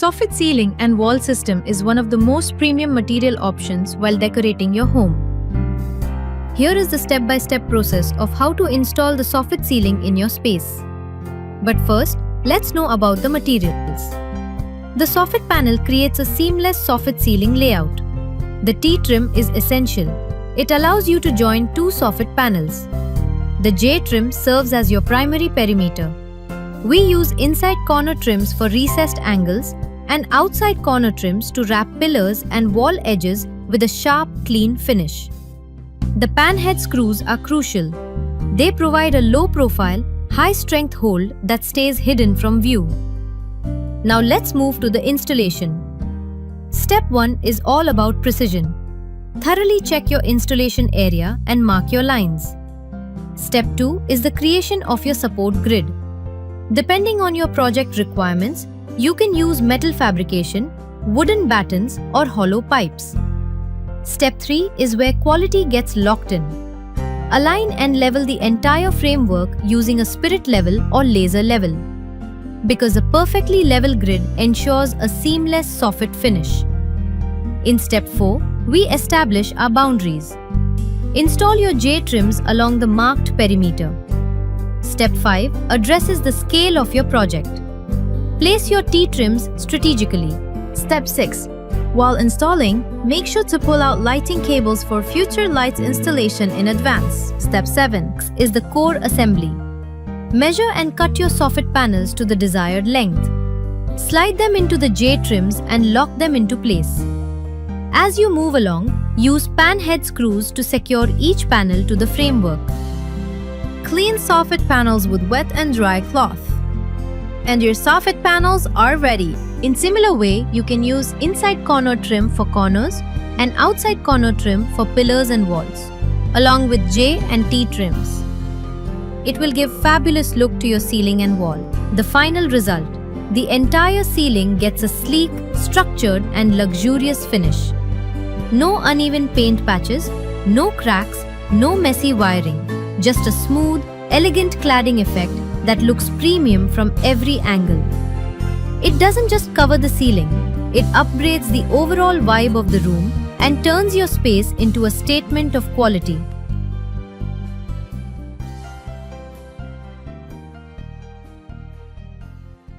Soffit ceiling and wall system is one of the most premium material options while decorating your home. Here is the step-by-step process of how to install the Soffit ceiling in your space. But first, let's know about the materials. The Soffit panel creates a seamless Soffit ceiling layout. The T-trim is essential. It allows you to join two Soffit panels. The J-trim serves as your primary perimeter. We use inside corner trims for recessed angles and outside corner trims to wrap pillars and wall edges with a sharp, clean finish. The pan head screws are crucial. They provide a low-profile, high-strength hold that stays hidden from view. Now let's move to the installation. Step 1 is all about precision. Thoroughly check your installation area and mark your lines. Step 2 is the creation of your support grid. Depending on your project requirements, you can use metal fabrication, wooden battens, or hollow pipes. Step 3 is where quality gets locked in. Align and level the entire framework using a spirit level or laser level, because a perfectly level grid ensures a seamless Soffit finish. In Step 4, we establish our boundaries. Install your J-trims along the marked perimeter. Step 5 addresses the scale of your project. Place your T-trims strategically. Step 6. While installing, make sure to pull out lighting cables for future lights installation in advance. Step 7 is the core assembly. Measure and cut your Soffit panels to the desired length. Slide them into the J-trims and lock them into place. As you move along, use pan head screws to secure each panel to the framework. Clean Soffit panels with wet and dry cloth. And your Soffit panels are ready. In similar way, you can use inside corner trim for corners and outside corner trim for pillars and walls, along with J and T trims. It will give fabulous look to your ceiling and wall. The final result: the entire ceiling gets a sleek, structured and luxurious finish. No uneven paint patches, no cracks, no messy wiring. Just a smooth, elegant cladding effect that looks premium from every angle. It doesn't just cover the ceiling, it upgrades the overall vibe of the room and turns your space into a statement of quality.